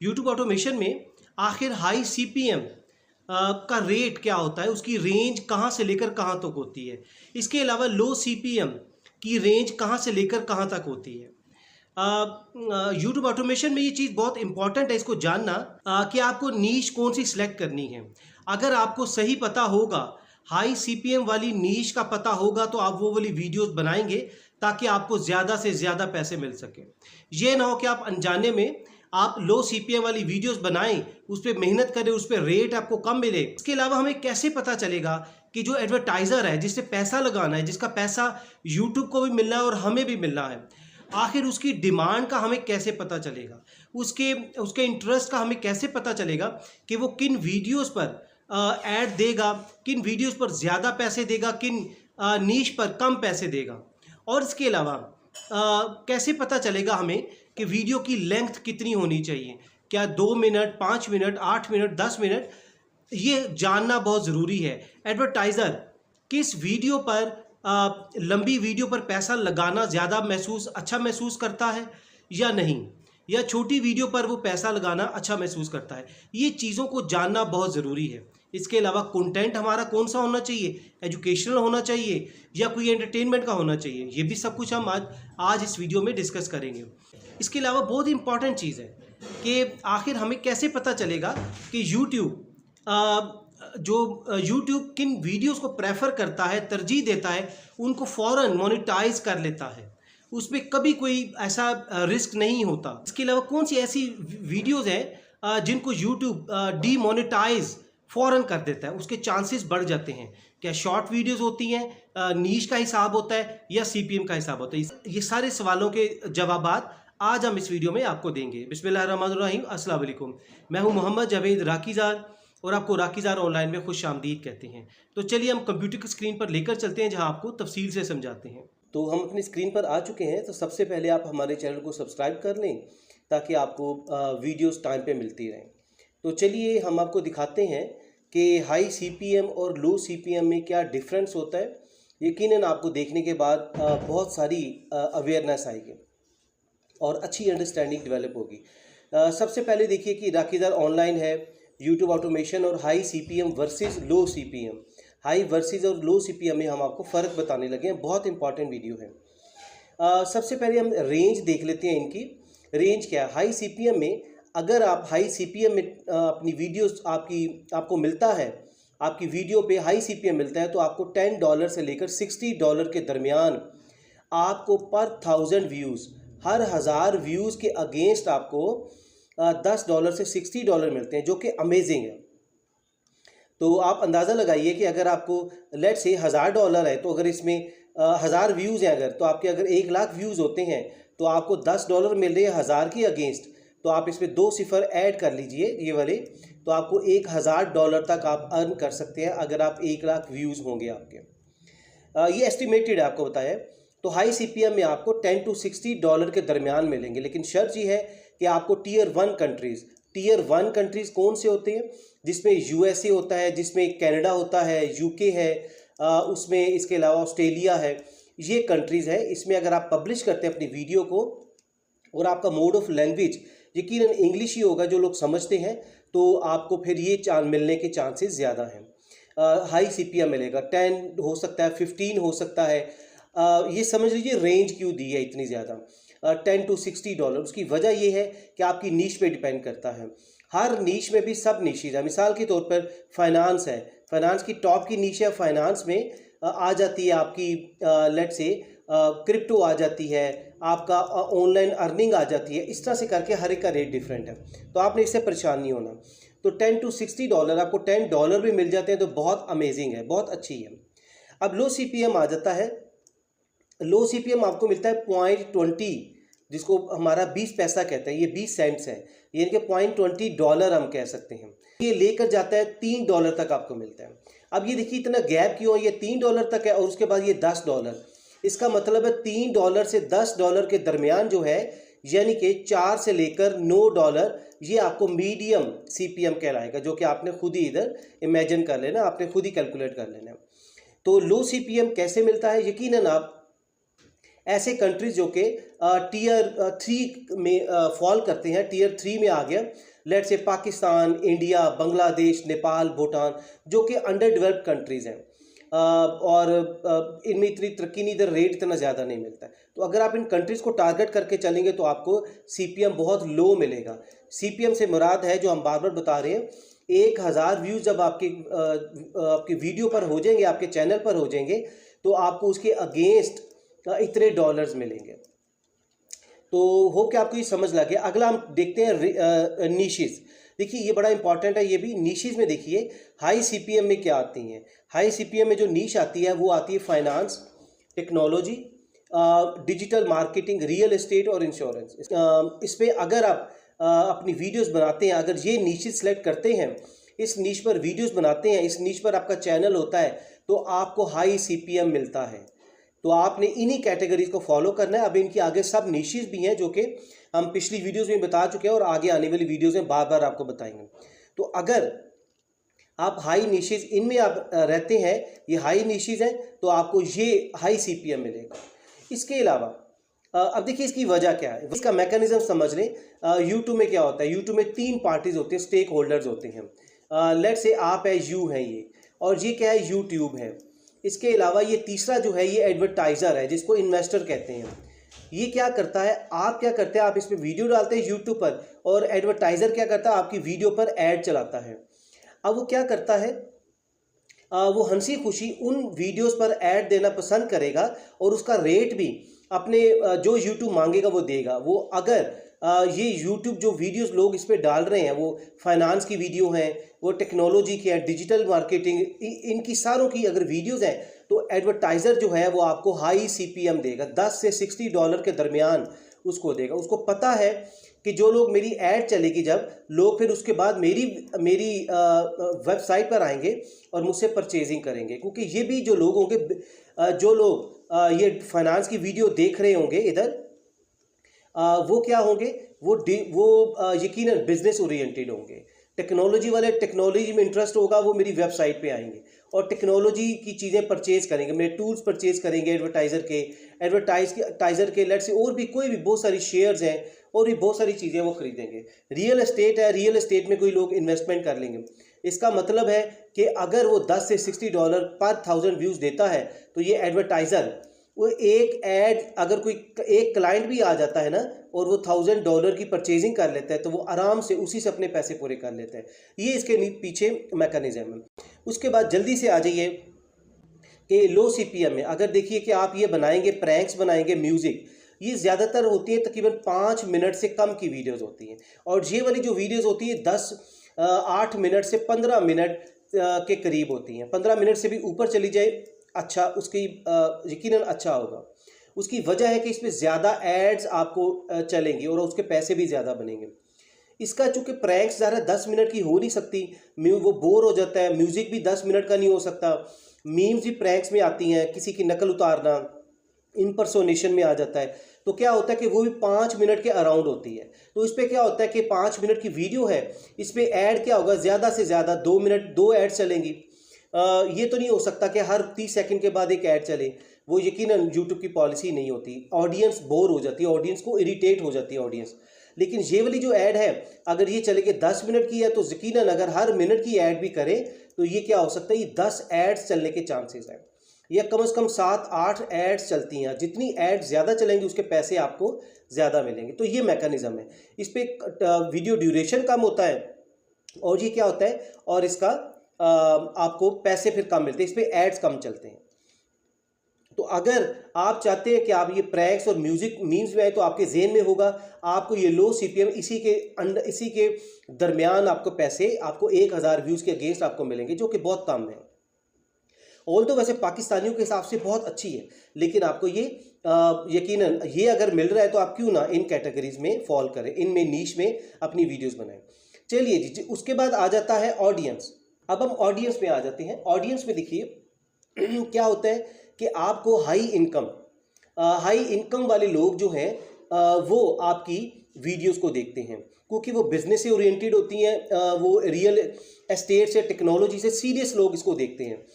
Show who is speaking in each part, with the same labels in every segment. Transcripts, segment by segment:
Speaker 1: YouTube automation में आखिर high CPM का रेट क्या होता है, उसकी रेंज कहाँ से लेकर कहाँ तक होती है। इसके अलावा लो सीपीएम की रेंज कहाँ से लेकर कहाँ तक होती है। यूट्यूब ऑटोमेशन में ये चीज़ बहुत इंपॉर्टेंट है इसको जानना कि आपको नीश कौन सी सिलेक्ट करनी है। अगर आपको सही पता होगा, हाई सीपीएम वाली नीश का पता होगा, तो आप वो वाली वीडियोस बनाएंगे ताकि आपको ज़्यादा से ज़्यादा पैसे मिल सके। ये ना हो कि आप अनजाने में आप लो सीपीएम वाली वीडियोस बनाएं, उस पर मेहनत करें, उस पर रेट आपको कम मिले। इसके अलावा हमें कैसे पता चलेगा कि जो एडवर्टाइज़र है, जिससे पैसा लगाना है, जिसका पैसा यूट्यूब को भी मिलना है और हमें भी मिलना है, आखिर उसकी डिमांड का हमें कैसे पता चलेगा, उसके इंटरेस्ट का हमें कैसे पता चलेगा कि वो किन वीडियोस पर ऐड देगा, किन वीडियोस पर ज़्यादा पैसे देगा, किन नीश पर कम पैसे देगा। और इसके अलावा कैसे पता चलेगा हमें कि वीडियो की लेंथ कितनी होनी चाहिए, क्या 2 मिनट, 5 मिनट, 8 मिनट, 10 मिनट, ये जानना बहुत ज़रूरी है। एडवर्टाइज़र किस वीडियो पर लंबी वीडियो पर पैसा लगाना ज़्यादा अच्छा महसूस करता है या नहीं, या छोटी वीडियो पर वो पैसा लगाना अच्छा महसूस करता है, ये चीज़ों को जानना बहुत ज़रूरी है। इसके अलावा कंटेंट हमारा कौन सा होना चाहिए, एजुकेशनल होना चाहिए या कोई एंटरटेनमेंट का होना चाहिए, ये भी सब कुछ हम आज इस वीडियो में डिस्कस करेंगे। इसके अलावा बहुत इंपॉर्टेंट चीज़ है कि आखिर हमें कैसे पता चलेगा कि यूट्यूब किन वीडियोस को प्रेफर करता है, तरजीह देता है, उनको फ़ौरन मोनेटाइज कर लेता है, उसमें कभी कोई ऐसा रिस्क नहीं होता। इसके अलावा कौन सी ऐसी वीडियोस हैं जिनको यूट्यूब डीमोनेटाइज फ़ौरन कर देता है, उसके चांसेस बढ़ जाते हैं। क्या शॉर्ट वीडियोस होती हैं, नीश का हिसाब होता है या सीपीएम का हिसाब होता है। ये सारे सवालों के जवाबात आज हम इस वीडियो में आपको देंगे। बिस्मिल्लाहिर्रहमानिर्रहीम, अस्सलाम वालेकुम। मैं हूं मोहम्मद जावेद राकीज़ार और आपको राकीज़ार ऑनलाइन में खुश आमदीद कहते हैं। तो चलिए हम कंप्यूटर की स्क्रीन पर लेकर चलते हैं, जहां आपको तफसील से समझाते हैं। तो हम अपनी स्क्रीन पर आ चुके हैं। तो सबसे पहले आप हमारे चैनल को सब्सक्राइब कर लें ताकि आपको वीडियोस टाइम पे मिलती रहें। तो चलिए हम आपको दिखाते हैं कि हाई सीपीएम और लो सीपीएम में क्या डिफरेंस होता है। यकीनन आपको देखने के बाद बहुत सारी अवेयरनेस आएगी और अच्छी अंडरस्टैंडिंग डेवलप होगी। सबसे पहले देखिए कि राकीज़ार ऑनलाइन है, यूट्यूब ऑटोमेशन और हाई सीपीएम वर्सेस लो सीपीएम, हाई वर्सेस और लो सीपीएम में हम आपको फ़र्क बताने लगे हैं। बहुत इंपॉर्टेंट वीडियो है। सबसे पहले हम रेंज देख लेते हैं। इनकी रेंज क्या है। हाई सीपीएम में अगर आप हाई सीपीएम में अपनी वीडियोस आपको मिलता है, आपकी वीडियो पे हाई सीपीएम मिलता है, तो आपको $10 से लेकर $60 के दरमियान आपको पर 1000 व्यूज़, हर 1000 व्यूज़ के अगेंस्ट आपको $10 से $60 मिलते हैं, जो कि अमेजिंग है। तो आप अंदाज़ा लगाइए कि अगर आपको लेट से $1000 है, तो अगर इसमें 1000 व्यूज़ हैं, अगर तो आपके अगर 1 लाख व्यूज़ होते हैं, तो आपको $10 मिल रहे हैं 1000 के अगेंस्ट। तो आप इसमें 2 सिफर ऐड कर लीजिए ये वाले, तो आपको $1000 तक आप अर्न कर सकते हैं अगर आप 1 लाख व्यूज़ होंगे आपके। ये एस्टिमेटेड आपको बताया। तो हाई सीपीएम में आपको $10 to $60 के दरमियान मिलेंगे, लेकिन शर्त ये है कि आपको टीयर 1 कंट्रीज़ कौन से होते हैं, जिसमें यूएसए होता है, जिसमें कनाडा होता है, यूके है, उसमें इसके अलावा ऑस्ट्रेलिया है, ये कंट्रीज़ है। इसमें अगर आप पब्लिश करते हैं अपनी वीडियो को और आपका मोड ऑफ लैंग्वेज यकीनन इंग्लिश ही होगा, जो लोग समझते हैं, तो आपको फिर ये मिलने के चांसेस ज़्यादा हैं। हाई सीपीएम मिलेगा, 10 हो सकता है, 15 हो सकता है। ये समझ लीजिए रेंज क्यों दी है इतनी ज़्यादा, $10 to $60। उसकी वजह ये है कि आपकी नीश पे डिपेंड करता है। हर नीश में भी सब नीशेज है। मिसाल के तौर पर फाइनेंस है, फाइनेंस की टॉप की नीश है, फाइनेंस में आ जाती है आपकी लेट से क्रिप्टो आ जाती है, आपका ऑनलाइन अर्निंग आ जाती है। इस तरह से करके हर एक का रेट डिफरेंट है, तो आपने इससे परेशान नहीं होना। तो $10 to $60 आपको $10 भी मिल जाते हैं, तो बहुत अमेजिंग है, बहुत अच्छी है। अब लो सीपीएम आ जाता है। लो सीपीएम आपको मिलता है $0.20, जिसको हमारा 20 पैसा कहते हैं, ये 20 सेंट्स है, यानी कि $0.20 हम कह सकते हैं। ये लेकर जाता है $3 तक आपको मिलता है। अब ये देखिए इतना गैप क्यों है, ये $3 तक है और उसके बाद ये $10। इसका मतलब है $3 से $10 के दरमियान जो है, यानी कि 4 से लेकर $9, ये आपको मीडियम सीपीएम कहलाएगा, जो कि आपने खुद ही इधर इमेजिन कर लेना, आपने खुद ही कैलकुलेट कर लेना। तो लो सीपीएम कैसे मिलता है, यकीनन आप ऐसे कंट्रीज जो कि टियर 3 में फॉल करते हैं, टियर 3 में आ गया, लेट से पाकिस्तान, इंडिया, बांग्लादेश, नेपाल, भूटान, जो कि अंडर डेवलप्ड कंट्रीज़ हैं और इनमें इतनी तरक्की नहीं, इधर रेट इतना ज़्यादा नहीं मिलता है। तो अगर आप इन कंट्रीज़ को टारगेट करके चलेंगे तो आपको CPM बहुत लो मिलेगा। CPM से मुराद है, जो हम बार बार बता रहे हैं, 1000 व्यूज़ जब आपके वीडियो पर हो जाएंगे, आपके चैनल पर हो जाएंगे, तो आपको उसके अगेंस्ट इतने डॉलर्स मिलेंगे। तो होप कि आपको ये समझ लगे। अगला हम देखते हैं नीशेस। देखिए ये बड़ा इंपॉर्टेंट है, ये भी नीशेस में देखिए हाई CPM में क्या आती हैं। हाई CPM में जो नीश आती है वो आती है finance, technology, digital marketing, real estate और इंश्योरेंस। इस पर अगर आप अपनी वीडियोस बनाते हैं, अगर ये नीशेस सेलेक्ट करते हैं, इस नीश पर वीडियोस बनाते हैं, इस नीश पर आपका चैनल होता है, तो आपको हाई CPM मिलता है। तो आपने इन्हीं कैटेगरीज को फॉलो करना है। अब इनकी आगे सब निशेस भी हैं जो कि हम पिछली वीडियोस में बता चुके हैं और आगे आने वाली वीडियोस में बार बार आपको बताएंगे। तो अगर आप हाई निशेस इनमें आप रहते हैं, ये हाई निशेस हैं, तो आपको ये हाई CPM मिलेगा। इसके अलावा अब देखिए इसकी वजह क्या है, इसका मैकेनिज्म समझ लें। यूट्यूब में क्या होता है, यूट्यूब में 3 पार्टीज होती हैं, स्टेक होल्डर्स होते हैं। लेट से आप है, यू है ये, और ये क्या है, यूट्यूब है। इसके अलावा ये तीसरा जो है ये एडवर्टाइज़र है, जिसको इन्वेस्टर कहते हैं। ये क्या करता है, आप क्या करते हैं, आप इस पर वीडियो डालते हैं यूट्यूब पर, और एडवर्टाइज़र क्या करता है, आपकी वीडियो पर ऐड चलाता है। अब वो क्या करता है, वो हंसी खुशी उन वीडियोस पर ऐड देना पसंद करेगा और उसका रेट भी अपने जो यूट्यूब मांगेगा वो देगा। वो अगर ये यूट्यूब जो वीडियोस लोग इस पर डाल रहे हैं, वो फाइनेंस की वीडियो हैं, वो टेक्नोलॉजी की है, डिजिटल मार्केटिंग, इनकी सारों की अगर वीडियोस हैं, तो एडवर्टाइज़र जो है वो आपको हाई CPM देगा, $10 से $60 के दरमियान उसको देगा। उसको पता है कि जो लोग मेरी ऐड चलेगी, जब लोग फिर उसके बाद मेरी वेबसाइट पर आएंगे और मुझसे परचेजिंग करेंगे, क्योंकि ये भी जो लोग होंगे, जो लोग ये फाइनेंस की वीडियो देख रहे होंगे इधर, वो क्या होंगे, वो यकीनन बिजनेस ओरिएंटेड होंगे। टेक्नोलॉजी वाले, टेक्नोलॉजी में इंटरेस्ट होगा, वो मेरी वेबसाइट पे आएंगे और टेक्नोलॉजी की चीज़ें परचेज करेंगे, मेरे टूल्स परचेज करेंगे एडवर्टाइज़र के लेट से, और भी कोई भी बहुत सारी शेयर्स हैं और भी बहुत सारी चीज़ें वो खरीदेंगे। रियल एस्टेट है, रियल एस्टेट में कोई लोग इन्वेस्टमेंट कर लेंगे। इसका मतलब है कि अगर वो $10 से $60 पर 1000 व्यूज़ देता है, तो ये एडवर्टाइज़र वो एक ऐड, अगर कोई एक क्लाइंट भी आ जाता है ना और वो $1000 की परचेजिंग कर लेता है, तो वो आराम से उसी से अपने पैसे पूरे कर लेता है। ये इसके पीछे मैकेनिज्म है। उसके बाद जल्दी से आ जाइए कि लो CPM में अगर देखिए कि आप ये बनाएंगे, प्रैंक्स बनाएंगे, म्यूज़िक, ये ज़्यादातर होती है तकरीबन 5 मिनट से कम की वीडियोज़ होती हैं, और ये वाली जो वीडियोज़ होती है 8 मिनट से 15 मिनट के करीब होती हैं। 15 मिनट से भी ऊपर चली जाए, अच्छा, उसकी यकीनन अच्छा होगा। उसकी वजह है कि इसमें ज़्यादा एड्स आपको चलेंगी और उसके पैसे भी ज़्यादा बनेंगे। इसका चूँकि प्रैंक्स ज़्यादा 10 मिनट की हो नहीं सकती, वो बोर हो जाता है। म्यूज़िक भी 10 मिनट का नहीं हो सकता। मीम्स भी प्रैंक्स में आती हैं, किसी की नकल उतारना इम्पर्सोनेशन में आ जाता है। तो क्या होता है कि वो भी 5 मिनट के अराउंड होती है। तो इस पर क्या होता है कि 5 मिनट की वीडियो है, इस पर ऐड क्या होगा, ज़्यादा से ज़्यादा 2 मिनट 2 ऐड चलेंगी। ये तो नहीं हो सकता कि हर 30 सेकंड के बाद एक ऐड चले, वो यकीनन यूट्यूब की पॉलिसी नहीं होती। ऑडियंस बोर हो जाती है, ऑडियंस को इरिटेट हो जाती है ऑडियंस। लेकिन ये वाली जो ऐड है, अगर ये चले कि 10 मिनट की है, तो यकीनन अगर हर मिनट की ऐड भी करें तो ये क्या हो सकता है, ये 10 एड्स चलने के चांसेस हैं, या कम से कम 7-8 एड्स चलती हैं। जितनी एड ज़्यादा चलेंगी उसके पैसे आपको ज़्यादा मिलेंगे। तो ये मैकेनिज्म है। इस पर वीडियो ड्यूरेशन कम होता है और ये क्या होता है, और इसका आपको पैसे फिर कम मिलते हैं, इस पर एड्स कम चलते हैं। तो अगर आप चाहते हैं कि आप ये प्रैंक्स और म्यूजिक मीम्स में आए, तो आपके जेहन में होगा आपको ये लो CPM, इसी के दरमियान आपको पैसे, आपको 1000 व्यूज़ के अगेंस्ट आपको मिलेंगे, जो कि बहुत कम है। ऑल तो वैसे पाकिस्तानियों के हिसाब से बहुत अच्छी है, लेकिन आपको ये यकीनन ये अगर मिल रहा है तो आप क्यों ना इन कैटेगरीज में फॉल करें, इनमें नीश में अपनी वीडियोस बनाएं। चलिए जी, उसके बाद आ जाता है ऑडियंस। अब हम ऑडियंस में आ जाते हैं। ऑडियंस में देखिए क्या होता है कि आपको हाई इनकम वाले लोग जो हैं वो आपकी वीडियोस को देखते हैं, क्योंकि वो बिजनेस से ओरिएंटेड होती हैं, वो रियल एस्टेट से, टेक्नोलॉजी से सीरियस लोग इसको देखते हैं।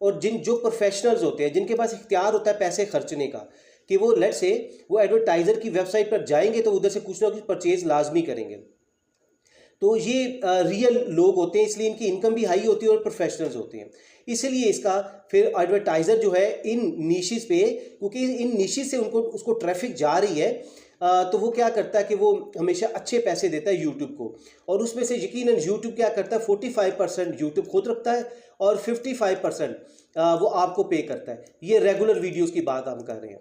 Speaker 1: और जो प्रोफेशनल्स होते हैं, जिनके पास इख्तियार होता है पैसे खर्चने का, कि वो लेट्स से वो एडवर्टाइज़र की वेबसाइट पर जाएंगे तो उधर से कुछ ना कुछ परचेज लाजमी करेंगे। तो ये रियल लोग होते हैं, इसलिए इनकी इनकम भी हाई होती है और प्रोफेशनल्स होते हैं। इसलिए इसका फिर एडवर्टाइज़र जो है इन निशेस पे, क्योंकि इन निशेस से उनको उसको ट्रैफिक जा रही है, तो वो क्या करता है कि वो हमेशा अच्छे पैसे देता है यूट्यूब को। और उसमें से यकीनन यूट्यूब क्या करता है, 45% यूट्यूब खुद रखता है और 55% वो आपको पे करता है। ये रेगुलर वीडियोस की बात हम कर रहे हैं।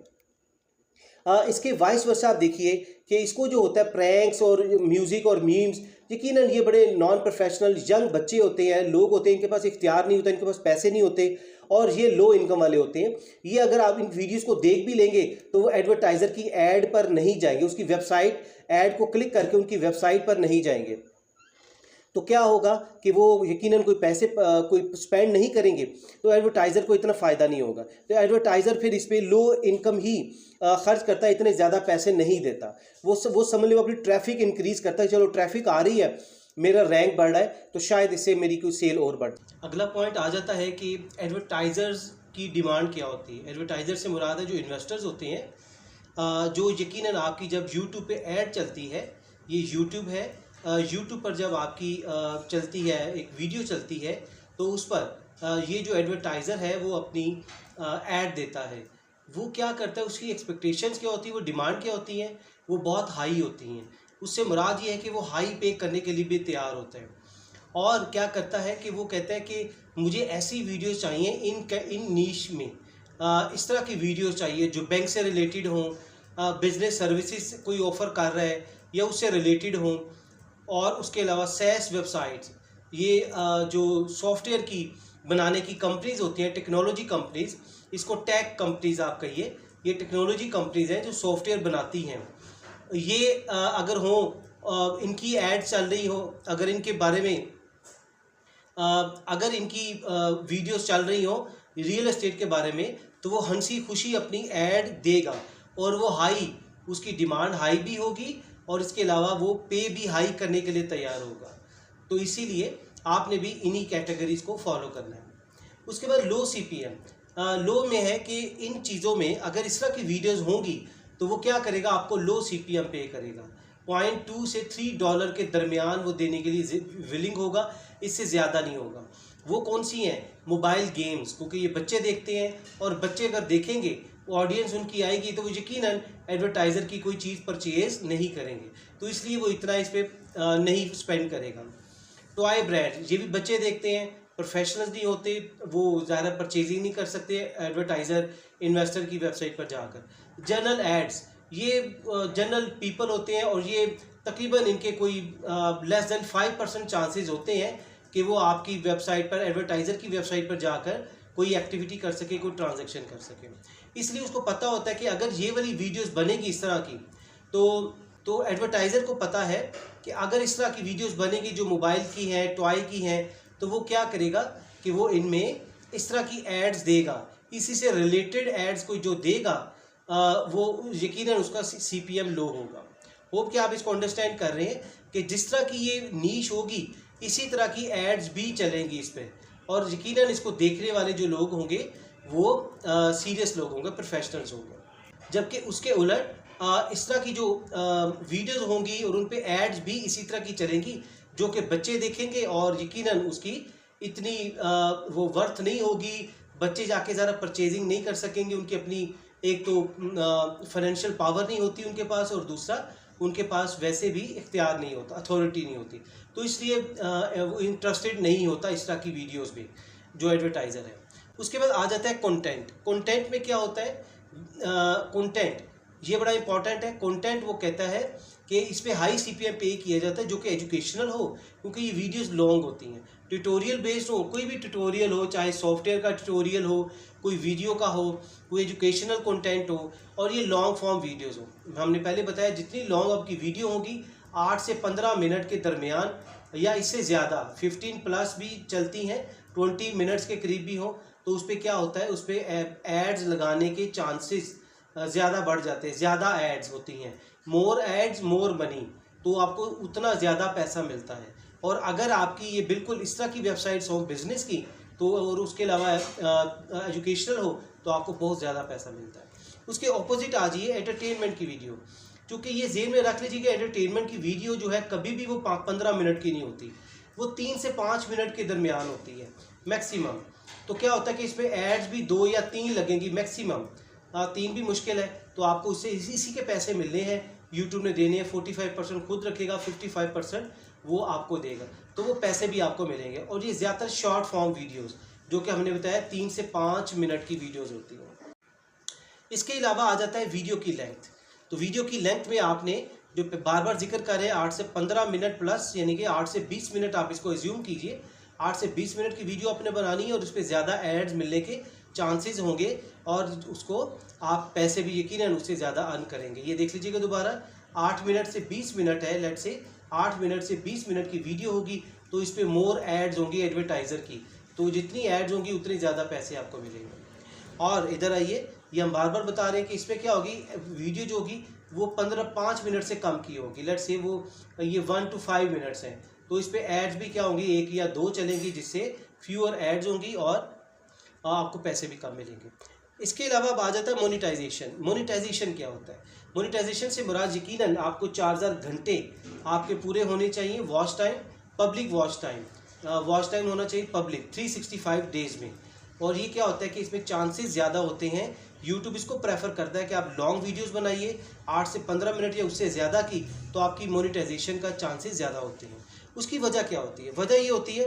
Speaker 1: इसके वाइस वर्सा आप देखिए कि इसको जो होता है प्रैंक्स और म्यूज़िक और मीम्स, यकीनन ये बड़े नॉन प्रोफेशनल यंग बच्चे होते हैं, लोग होते हैं, इनके पास इख्तियार नहीं होता, इनके पास पैसे नहीं होते और ये लो इनकम वाले होते हैं। ये अगर आप इन वीडियोस को देख भी लेंगे तो वो एडवर्टाइज़र की ऐड पर नहीं जाएंगे, उसकी वेबसाइट ऐड को क्लिक करके उनकी वेबसाइट पर नहीं जाएंगे। तो क्या होगा कि वो यकीनन कोई पैसे कोई स्पेंड नहीं करेंगे, तो एडवर्टाइज़र को इतना फ़ायदा नहीं होगा। तो एडवर्टाइज़र फिर इस पर लो इनकम ही खर्च करता है, इतने ज़्यादा पैसे नहीं देता। वो समझ लो अपनी ट्रैफिक इंक्रीज़ करता है, चलो ट्रैफिक आ रही है, मेरा रैंक बढ़ रहा है, तो शायद इससे मेरी कोई सेल और बढ़। अगला पॉइंट आ जाता है कि एडवर्टाइज़र्स की डिमांड क्या होती है। एडवर्टाइज़र से मुराद है जो इन्वेस्टर्स होते हैं, जो यकीनन आपकी जब यूट्यूब पे ऐड चलती है, ये यूट्यूब है, यूट्यूब पर जब आपकी चलती है एक वीडियो चलती है, तो उस पर ये जो एडवर्टाइज़र है वो अपनी ऐड देता है। वो क्या करता है, उसकी एक्सपेक्टेशंस क्या होती है, वो डिमांड क्या होती हैं, वो बहुत हाई होती हैं। उससे मुराद ये है कि वो हाई पे करने के लिए भी तैयार होते हैं। और क्या करता है कि वो कहता है कि मुझे ऐसी वीडियोस चाहिए इन नीश में, इस तरह की वीडियोस चाहिए जो बैंक से रिलेटेड हों, बिजनेस सर्विसेज कोई ऑफ़र कर रहा है या उससे रिलेटेड हों। और उसके अलावा सैस वेबसाइट्स, ये जो सॉफ्टवेयर की बनाने की कंपनीज़ होती हैं, टेक्नोलॉजी कंपनीज़, इसको टेक कंपनीज़ आप कहिए, ये टेक्नोलॉजी कंपनीज़ हैं जो सॉफ्टवेयर बनाती हैं। ये अगर हो इनकी ऐड चल रही हो, अगर इनके बारे में अगर इनकी वीडियोस चल रही हो रियल एस्टेट के बारे में, तो वो हंसी खुशी अपनी ऐड देगा और वो हाई, उसकी डिमांड हाई भी होगी और इसके अलावा वो पे भी हाई करने के लिए तैयार होगा। तो इसीलिए आपने भी इन्हीं कैटेगरीज़ को फॉलो करना है। उसके बाद लो CPM, लो में है कि इन चीज़ों में अगर इस तरह की वीडियोस होंगी तो वो क्या करेगा, आपको लो CPM पे करेगा। $0.2 से $3 के दरमियान वो देने के लिए विलिंग होगा, इससे ज़्यादा नहीं होगा। वो कौन सी हैं, मोबाइल गेम्स, क्योंकि ये बच्चे देखते हैं और बच्चे अगर देखेंगे, ऑडियंस उनकी आएगी, तो वो यकीनन एडवर्टाइज़र की कोई चीज़ परचेज नहीं करेंगे, तो इसलिए वो इतना इस पर नहीं स्पेंड करेगा। टॉय ब्रांड, ये भी बच्चे देखते हैं, प्रोफेशनल्स नहीं होते, वो ज़्यादा परचेजिंग नहीं कर सकते एडवर्टाइज़र इन्वेस्टर की वेबसाइट पर जाकर। जनरल एड्स, ये जनरल पीपल होते हैं और ये तकरीबन इनके कोई लेस देन 5% चांसेस होते हैं कि वो आपकी वेबसाइट पर, एडवर्टाइज़र की वेबसाइट पर जाकर कोई एक्टिविटी कर सके, कोई ट्रांजैक्शन कर सके। इसलिए उसको पता होता है कि अगर ये वाली वीडियोस बनेगी इस तरह की, तो एडवर्टाइज़र को पता है कि अगर इस तरह की वीडियोस बनेगी जो मोबाइल की हैं, टॉय की हैं, तो वो क्या करेगा कि वो इनमें इस तरह की एड्स देगा। इसी से रिलेटेड एड्स कोई जो देगा वो यकीनन उसका CPM लो होगा। होप कि आप इसको अंडरस्टैंड कर रहे हैं कि जिस तरह की ये नीश होगी, इसी तरह की एड्स भी चलेंगी इस पर, और यकीनन इसको देखने वाले जो लोग होंगे वो सीरियस लोग होंगे, प्रोफेशनल्स होंगे। जबकि उसके उलट इस तरह की जो वीडियोस होंगी और उन पे एड्स भी इसी तरह की चलेंगी जो कि बच्चे देखेंगे और यकीनन उसकी इतनी वो वर्थ नहीं होगी, बच्चे जाके ज़रा परचेजिंग नहीं कर सकेंगे, उनकी अपनी एक तो फाइनेंशियल पावर नहीं होती उनके पास, और दूसरा उनके पास वैसे भी इख्तियार नहीं होता, अथॉरिटी नहीं होती, तो इसलिए वो इंटरेस्टेड नहीं होता इस तरह की वीडियोस में जो एडवर्टाइज़र है। उसके बाद आ जाता है कंटेंट। कंटेंट में क्या होता है, कंटेंट ये बड़ा इंपॉर्टेंट है। कंटेंट वो कहता है कि इस पर हाई CPM पे किया जाता है जो कि एजुकेशनल हो, क्योंकि ये वीडियोस लॉन्ग होती हैं, ट्यूटोरियल बेस्ड हो, कोई भी ट्यूटोरियल हो, चाहे सॉफ्टवेयर का ट्यूटोरियल हो, कोई वीडियो का हो, कोई एजुकेशनल कंटेंट हो, और ये लॉन्ग फॉर्म वीडियोस हो। हमने पहले बताया जितनी लॉन्ग आपकी वीडियो होगी 8 से 15 मिनट के दरमियान या इससे ज़्यादा, 15+ भी चलती हैं, 20 मिनट्स के करीब भी हो, तो उस पर क्या होता है, उस पर एड्स लगाने के चांसेस ज़्यादा बढ़ जाते हैं, ज़्यादा एड्स होती हैं, मोर एड्स मोर मनी, तो आपको उतना ज़्यादा पैसा मिलता है। और अगर आपकी ये बिल्कुल इस तरह की वेबसाइट्स हो बिज़नेस की, तो और उसके अलावा एजुकेशनल हो, तो आपको बहुत ज़्यादा पैसा मिलता है। उसके ऑपोजिट आ जाइए एंटरटेनमेंट की वीडियो। क्योंकि ये जेन में रख लीजिए कि एंटरटेनमेंट की वीडियो जो है कभी भी वो 15 मिनट की नहीं होती, वो 3 से 5 मिनट के दरमियान होती है मैक्सिमम। तो क्या होता है कि इसमें एड्स भी 2 या 3 लगेंगी मैक्सिमम, 3 भी मुश्किल है। तो आपको उससे इसी के पैसे मिलने हैं, यूट्यूब ने देने हैं। 45% खुद रखेगा, 55% वो आपको देगा, तो वो पैसे भी आपको मिलेंगे। और ये ज़्यादातर शॉर्ट फॉर्म वीडियोज़ जो कि हमने बताया 3 से 5 मिनट की वीडियोज़ होती हैं। इसके अलावा आ जाता है वीडियो की लेंथ। तो वीडियो की लेंथ में आपने जो बार बार जिक्र कर रहे हैं 8 से 15 मिनट प्लस, यानी कि 8 से 20 मिनट आप इसको एज्यूम कीजिए। 8 से 20 मिनट की वीडियो आपने बनानी है और उस पर ज़्यादा एड्स मिलने के चांसेस होंगे और उसको आप पैसे भी यकीनन उससे ज़्यादा अर्न करेंगे। ये देख लीजिएगा दोबारा, 8 मिनट से 20 मिनट है, लेट से 8 मिनट से 20 मिनट की वीडियो होगी तो इस पर मोर एड्स होंगी एडवर्टाइज़र की, तो जितनी एड्स होंगी उतने ज़्यादा पैसे आपको मिलेंगे। और इधर आइए, ये हम बार बार बता रहे हैं कि इसमें क्या होगी, वीडियो जो होगी वो 5 मिनट से कम की होगी। लेट्स से वो ये 1 to 5 मिनट्स हैं, तो इस पर एड्स भी क्या होंगी, 1 या 2 चलेंगी, जिससे फ्यूअर एड्स होंगी और आपको पैसे भी कम मिलेंगे। इसके अलावा अब आ जाता है मोनिटाइजेशन। मोनिटाइजेशन क्या होता है? मोनिटाइजेशन से मुराद यकीनन आपको 4000 घंटे आपके पूरे होने चाहिए watch time, public watch time होना चाहिए पब्लिक 365 डेज़ में। और ये क्या होता है कि इसमें चांसेस ज़्यादा होते हैं, यूट्यूब इसको प्रेफर करता है कि आप लॉन्ग वीडियोस बनाइए 8 से 15 मिनट या उससे ज़्यादा की, तो आपकी मोनेटाइजेशन का चांसेस ज़्यादा होते हैं। उसकी वजह क्या होती है? वजह ये होती है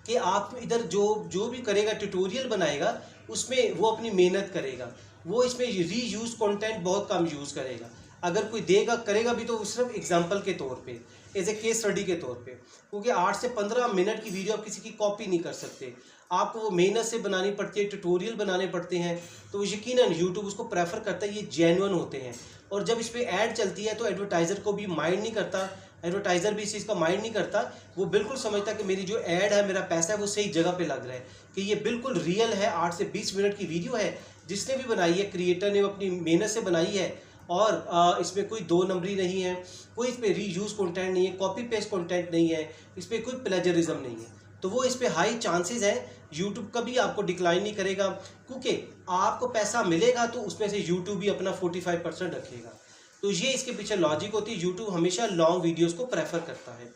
Speaker 1: कि आप इधर जो भी करेगा, ट्यूटोरियल बनाएगा, उसमें वो अपनी मेहनत करेगा, वो इसमें रीयूज़ कंटेंट बहुत कम यूज़ करेगा। अगर कोई करेगा भी तो सिर्फ एग्जांपल के तौर पे, एज ए केस स्टडी के तौर पे, क्योंकि 8 से 15 मिनट की वीडियो आप किसी की कॉपी नहीं कर सकते, आपको वो मेहनत से बनानी पड़ती है, ट्यूटोरियल बनाने पड़ते हैं। तो यकीनन यूट्यूब उसको प्रेफर करता है, ये जेन्युइन होते हैं। और जब इस पर ऐड चलती है तो एडवर्टाइज़र को भी माइंड नहीं करता, एडवर्टाइज़र भी इस चीज़ का माइंड नहीं करता, वो बिल्कुल समझता कि मेरी जो ऐड है, मेरा पैसा है, वो सही जगह पे लग रहा है, कि ये बिल्कुल रियल है। 8 से 20 मिनट की वीडियो है, जिसने भी बनाई है, क्रिएटर ने अपनी मेहनत से बनाई है, और इसमें कोई 2 नंबरी नहीं है, कोई इस पर रीयूज़ कंटेंट नहीं है, कॉपी पेस्ट कंटेंट नहीं है, इस पर कोई प्लेजरिज्म नहीं है, तो वो इस पर हाई चांसेस हैं। यूट्यूब कभी आपको डिक्लाइन नहीं करेगा, क्योंकि आपको पैसा मिलेगा तो उसमें से यूट्यूब भी अपना 45% रखेगा। तो ये इसके पीछे लॉजिक होती है, यूट्यूब हमेशा लॉन्ग वीडियोस को प्रेफर करता है।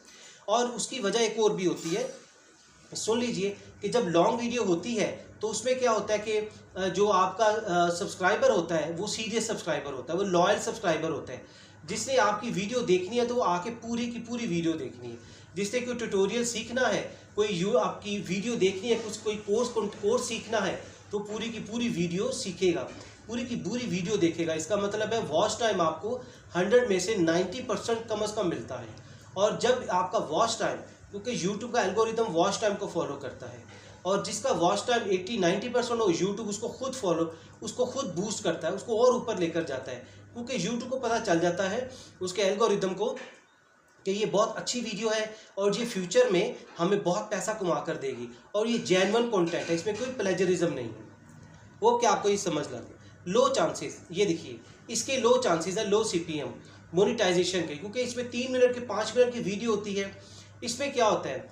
Speaker 1: और उसकी वजह एक और भी होती है, सुन लीजिए, कि जब लॉन्ग वीडियो होती है तो उसमें क्या होता है कि जो आपका सब्सक्राइबर होता है वो सीरियस सब्सक्राइबर होता है, वो लॉयल सब्सक्राइबर होता है, जिसने आपकी वीडियो देखनी है तो वो आके पूरी की पूरी वीडियो देखनी है। जिसने कोई ट्यूटोरियल सीखना है, कोई आपकी वीडियो देखनी है, कुछ कोई कोर्स सीखना है, तो पूरी की पूरी वीडियो सीखेगा, पूरी की पूरी वीडियो देखेगा। इसका मतलब है वॉच टाइम आपको 100 में से 90% कम से कम मिलता है। और जब आपका वॉच टाइम, क्योंकि यूट्यूब का एल्गोरिदम वॉच टाइम को फॉलो करता है, और जिसका वॉच टाइम 80-90% हो, यूट्यूब उसको खुद बूस्ट करता है, उसको और ऊपर लेकर जाता है, क्योंकि यूट्यूब को पता चल जाता है, उसके एल्गोरिदम को, कि ये बहुत अच्छी वीडियो है और ये फ्यूचर में हमें बहुत पैसा कमा कर देगी, और ये जेन्युइन कंटेंट है, इसमें कोई प्लेजरिज्म नहीं है। वो क्या आपको ये समझ लगे। लो चांसेस, ये देखिए, इसके लो चांसेस है, लो CPM मोनिटाइजेशन के, क्योंकि इसमें 3 मिनट के 5 मिनट की वीडियो होती है। इसमें क्या होता है,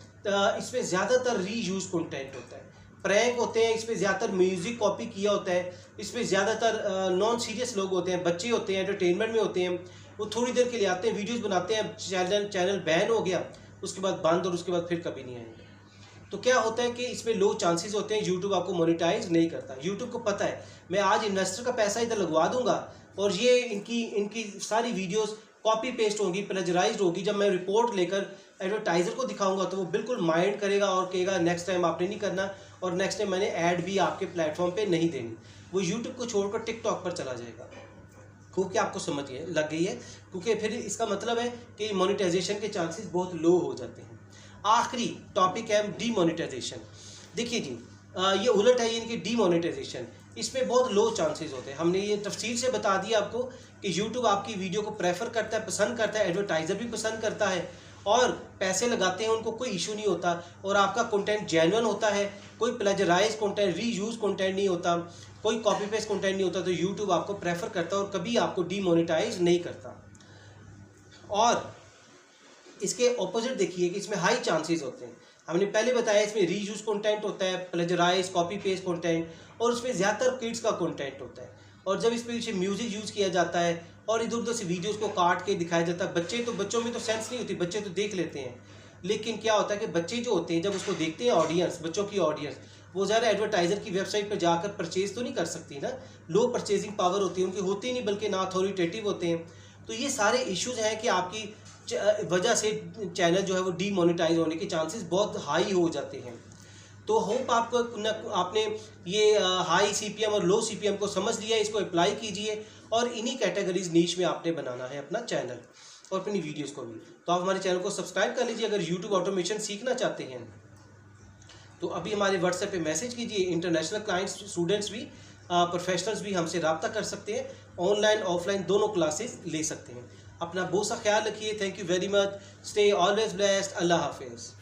Speaker 1: इसमें ज़्यादातर रीयूज़ कंटेंट होता है, प्रैंक होते हैं, इसमें ज़्यादातर म्यूज़िक कॉपी किया होता है, इसमें ज़्यादातर नॉन सीरियस लोग होते हैं, बच्चे होते हैं, एंटरटेनमेंट में होते हैं, वो थोड़ी देर के लिए आते हैं, वीडियोस बनाते हैं, चैनल बैन हो गया, उसके बाद बंद, और उसके बाद फिर कभी नहीं आएंगे। तो क्या होता है कि इसमें लो चांसेस होते हैं, यूट्यूब आपको मोनेटाइज नहीं करता। यूट्यूब को पता है मैं आज इन्वेस्टर का पैसा इधर लगवा दूंगा और ये इनकी सारी वीडियोस कॉपी पेस्ट होगी, प्लेजराइज्ड होगी, जब मैं रिपोर्ट लेकर एडवर्टाइज़र को दिखाऊंगा तो वो बिल्कुल माइंड करेगा और कहेगा नेक्स्ट टाइम आपने नहीं करना, और नेक्स्ट टाइम मैंने ऐड भी आपके प्लेटफॉर्म पे नहीं देनी, वो यूट्यूब को छोड़कर टिकटॉक पर चला जाएगा। क्योंकि आपको समझ लग गई है, क्योंकि फिर इसका मतलब है कि मोनेटाइजेशन के चांसेस बहुत लो हो जाते हैं। आखिरी टॉपिक है डीमोनेटाइजेशन। देखिए जी, ये उलट है, इनकी डीमोनेटाइजेशन, इसमें बहुत लो चांसेस होते हैं। हमने ये तफसील से बता दिया आपको कि यूट्यूब आपकी वीडियो को प्रेफर करता है, पसंद करता है, एडवर्टाइज़र भी पसंद करता है, और पैसे लगाते हैं, उनको कोई इशू नहीं होता, और आपका कंटेंट जेन्युइन होता है, कोई प्लेजराइज कंटेंट, रीयूज कंटेंट नहीं होता, कोई कॉपी पेस्ट कंटेंट नहीं होता, तो यूट्यूब आपको प्रेफर करता है और कभी आपको डीमोनेटाइज नहीं करता। और इसके ऑपोजिट देखिए कि इसमें हाई चांसेस होते हैं। हमने पहले बताया इसमें रीयूज कंटेंट होता है, प्लेजराइज, कॉपी पेस्ट कंटेंट, और उसमें ज़्यादातर किड्स का कंटेंट होता है। और जब इस पे पीछे म्यूज़िक यूज़ किया जाता है और इधर उधर से वीडियोस को काट के दिखाया जाता है, बच्चों में तो सेंस नहीं होती, बच्चे तो देख लेते हैं। लेकिन क्या होता है कि बच्चे जो होते हैं जब उसको देखते हैं ऑडियंस, बच्चों की ऑडियंस, वो ज़्यादा एडवर्टाइज़र की वेबसाइट पर जाकर परचेज़ तो नहीं कर सकती ना, लो परचेजिंग पावर होती है उनकी, होती नहीं, बल्कि ना अथॉरिटेटिव होते हैं। तो ये सारे इश्यूज़ हैं कि आपकी वजह से चैनल जो है वो डीमोनेटाइज होने के चांसेस बहुत हाई हो जाते हैं। तो होप आपने ये हाई सीपीएम और लो सीपीएम को समझ लिया, इसको अप्लाई कीजिए और इन्हीं कैटेगरीज नीच में आपने बनाना है अपना चैनल और अपनी वीडियोस को भी। तो आप हमारे चैनल को सब्सक्राइब कर लीजिए अगर यूट्यूब ऑटोमेशन सीखना चाहते हैं। तो अभी हमारे व्हाट्सएप पे मैसेज कीजिए, इंटरनेशनल क्लाइंट्स, स्टूडेंट्स भी, प्रोफेशनल्स भी हमसे रब्ता कर सकते हैं, ऑनलाइन ऑफलाइन दोनों क्लासेस ले सकते हैं। अपना बहुत सा ख्याल रखिए। Thank you very much. Stay always blessed. अल्लाह हाफिज़।